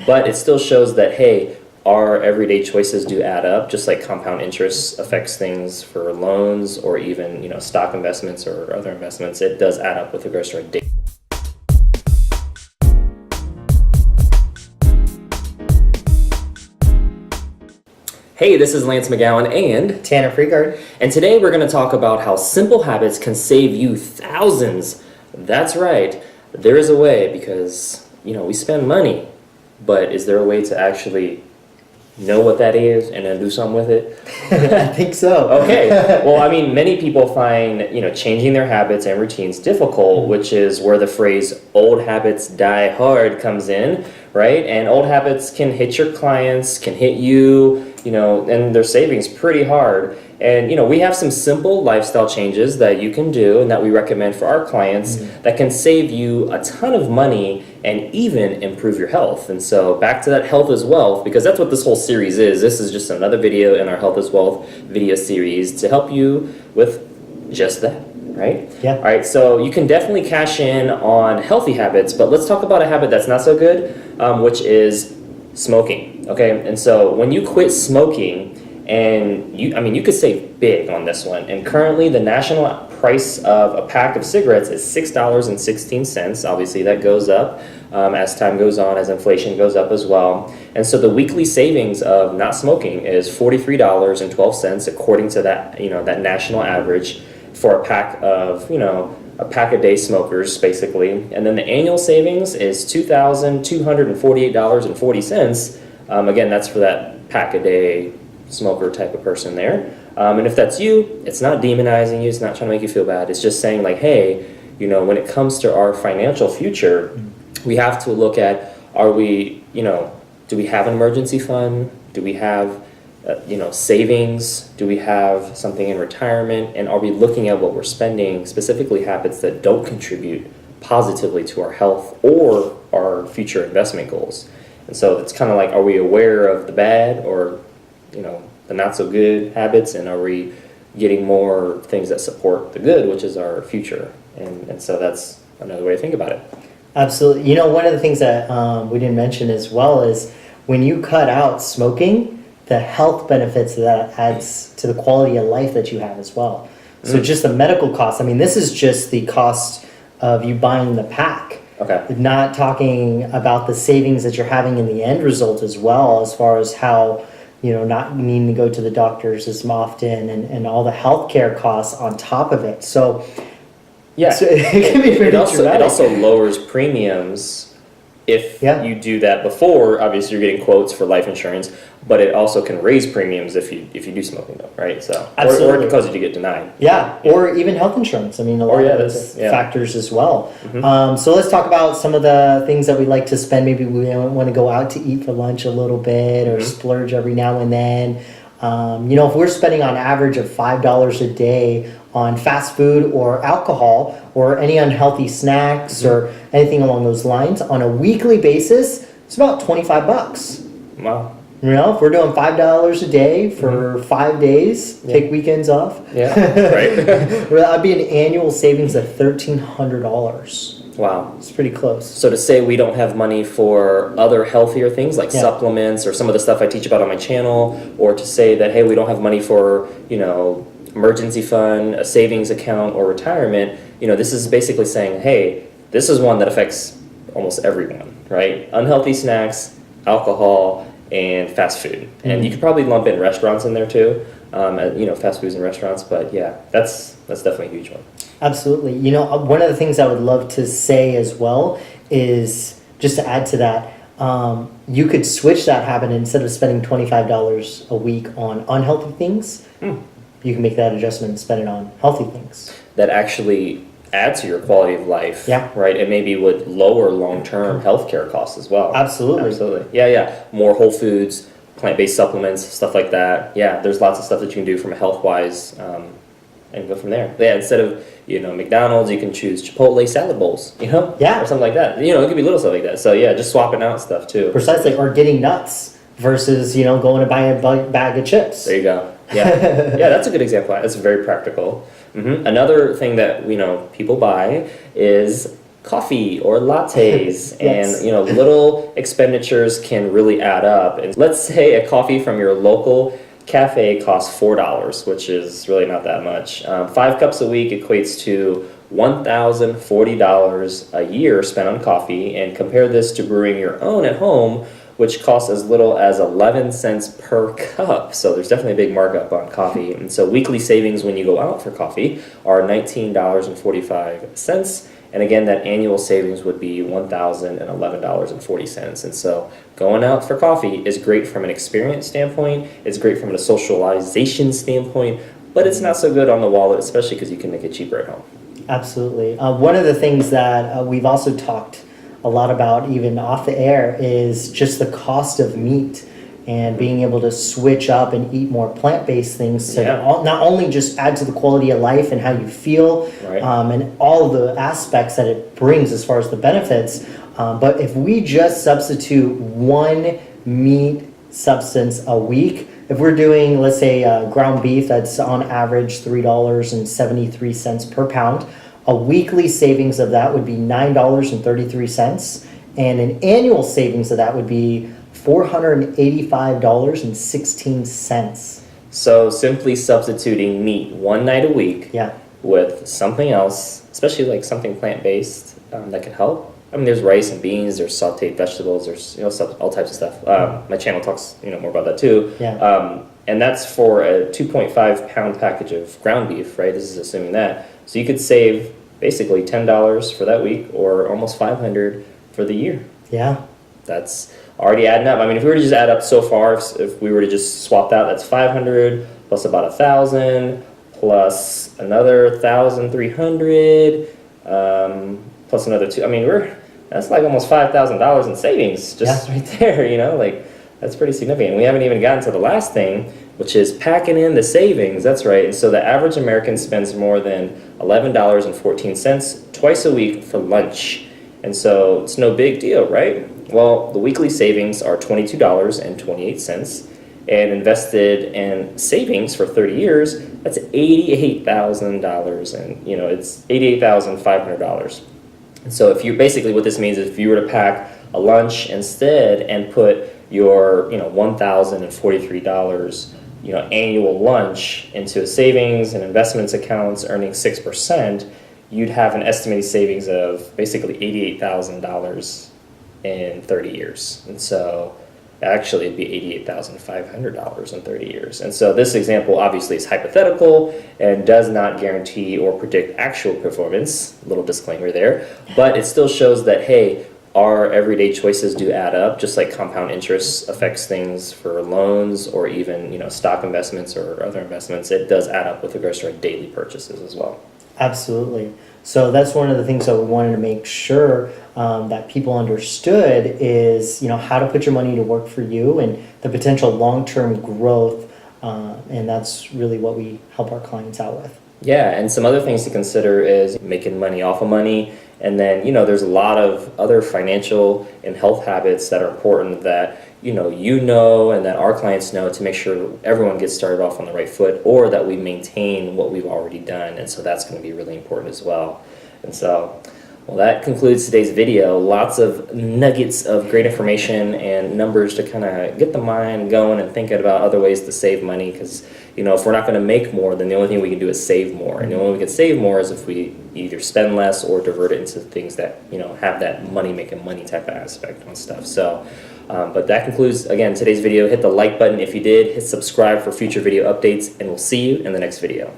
But it still shows that, hey, our everyday choices do add up, just like compound interest affects things for loans or even, stock investments or other investments. It does add up with regards to our daily. Hey, this is Lance McGowan and Tanner Freegard. And today we're going to talk about how simple habits can save you thousands. That's right. There is a way because, we spend money, but is there a way to actually know what that is and then do something with it? I think so. Okay. Well, many people find, changing their habits and routines difficult, which is where the phrase old habits die hard comes in, right? And old habits can hit your clients, can hit you, and their savings pretty hard. And, we have some simple lifestyle changes that you can do and that we recommend for our clients that can save you a ton of money and even improve your health. And so back to that health is wealth, because that's what this whole series is. This is just another video in our health is wealth video series to help you with just that, right? Yeah. All right, so you can definitely cash in on healthy habits, but let's talk about a habit that's not so good, which is smoking, okay? And so when you quit smoking, and you could save big on this one. And currently the national price of a pack of cigarettes is $6.16. Obviously that goes up as time goes on, as inflation goes up as well. And so the weekly savings of not smoking is $43.12 according to that, that national average for a pack of, a pack a day smokers basically. And then the annual savings is $2,248.40. Again, that's for that pack a day smoker type of person there. And if that's you, it's not demonizing you, it's not trying to make you feel bad. It's just saying like, hey, when it comes to our financial future, we have to look at, are we, do we have an emergency fund? Do we have, savings? Do we have something in retirement? And are we looking at what we're spending, specifically habits that don't contribute positively to our health or our future investment goals? And so it's kind of like, are we aware of the bad or the not so good habits, and are we getting more things that support the good, which is our future? And so that's another way to think about it. Absolutely. One of the things that we didn't mention as well is when you cut out smoking, the health benefits that adds to the quality of life that you have as well. So just the medical costs, this is just the cost of you buying the pack. Okay. Not talking about the savings that you're having in the end result as well, as far as how not needing to go to the doctors as often and all the healthcare costs on top of it. So, yeah, so it can be pretty it also lowers premiums if you do that before. Obviously, you're getting quotes for life insurance, but it also can raise premiums if you do smoking, though, right? So, or it can cause you to get denied. Yeah, or even health insurance. A lot of those factors as well. So let's talk about some of the things that we like to spend. Maybe we want to go out to eat for lunch a little bit or splurge every now and then. If we're spending on average of $5 a day on fast food or alcohol or any unhealthy snacks or anything along those lines on a weekly basis, it's about $25. Wow. If we're doing $5 a day for 5 days, take weekends off. Yeah, right. That'd be an annual savings of $1,300. Wow. It's pretty close. So to say we don't have money for other healthier things like supplements or some of the stuff I teach about on my channel, or to say that, hey, we don't have money for, emergency fund, a savings account, or retirement, this is basically saying, hey, this is one that affects almost everyone, right? Unhealthy snacks, alcohol, and fast food. And you could probably lump in restaurants in there too, fast foods and restaurants, but yeah, that's definitely a huge one. Absolutely. One of the things I would love to say as well is, just to add to that, you could switch that habit. Instead of spending $25 a week on unhealthy things, you can make that adjustment and spend it on healthy things. That actually add to your quality of life, right? And maybe would lower long-term healthcare costs as well. Absolutely. Yeah. More whole foods, plant-based supplements, stuff like that. Yeah, there's lots of stuff that you can do from a health-wise and go from there. Yeah, instead of, McDonald's, you can choose Chipotle salad bowls, or something like that. It could be little stuff like that. So yeah, just swapping out stuff too. Precisely, or getting nuts versus, going to buy a bag of chips. There you go. Yeah, yeah, that's a good example. That's very practical. Another thing that people buy is coffee or lattes. Yes. And little expenditures can really add up. And let's say a coffee from your local cafe costs $4, which is really not that much. 5 cups a week equates to $1,040 a year spent on coffee, and compare this to brewing your own at home, which costs as little as 11 cents per cup. So there's definitely a big markup on coffee. And so weekly savings when you go out for coffee are $19.45. And again, that annual savings would be $1,011.40. And so going out for coffee is great from an experience standpoint. It's great from a socialization standpoint, but it's not so good on the wallet, especially because you can make it cheaper at home. Absolutely. One of the things that we've also talked a lot about, even off the air, is just the cost of meat and being able to switch up and eat more plant-based things to not only just add to the quality of life and how you feel, right, and all the aspects that it brings as far as the benefits, but if we just substitute one meat substance a week, if we're doing, let's say, ground beef that's on average $3.73 per pound, a weekly savings of that would be $9.33, and an annual savings of that would be $485.16. So simply substituting meat one night a week with something else, especially like something plant-based, that can help. I mean, there's rice and beans, there's sauteed vegetables, there's all types of stuff. My channel talks more about that too. And that's for a 2.5 pound package of ground beef, right? This is assuming that. So you could save basically $10 for that week, or almost $500 for the year. Yeah. That's already adding up. I mean, if we were to just add up so far, if we were to just swap that, that's 500 plus about 1,000 plus another 1,300 plus another two. I mean, that's like almost $5,000 in savings just right there. Like that's pretty significant. We haven't even gotten to the last thing, which is packing in the savings. That's right. And so the average American spends more than $11.14 twice a week for lunch. And so it's no big deal, right? Well, the weekly savings are $22.28, and invested in savings for 30 years, that's $88,000, and it's $88,500. And so if you basically, what this means is if you were to pack a lunch instead and put your $1,043 annual lunch into a savings and investments accounts earning 6%, you'd have an estimated savings of basically $88,000 in 30 years. And so actually it'd be $88,500 in 30 years. And so this example obviously is hypothetical and does not guarantee or predict actual performance, little disclaimer there, but it still shows that, hey, our everyday choices do add up, just like compound interest affects things for loans or even stock investments or other investments. It does add up with regards to our daily purchases as well. Absolutely. So that's one of the things that we wanted to make sure that people understood is, how to put your money to work for you and the potential long-term growth. And that's really what we help our clients out with. Yeah, and some other things to consider is making money off of money. And then, there's a lot of other financial and health habits that are important that, and that our clients know to make sure everyone gets started off on the right foot, or that we maintain what we've already done. And so that's going to be really important as well. And so, well, that concludes today's video. Lots of nuggets of great information and numbers to kind of get the mind going and thinking about other ways to save money, because if we're not going to make more, then the only thing we can do is save more. And the only way we can save more is if we either spend less or divert it into things that have that making money type of aspect on stuff. So but that concludes, again, today's video. Hit the like button if you did, hit subscribe for future video updates, and we'll see you in the next video.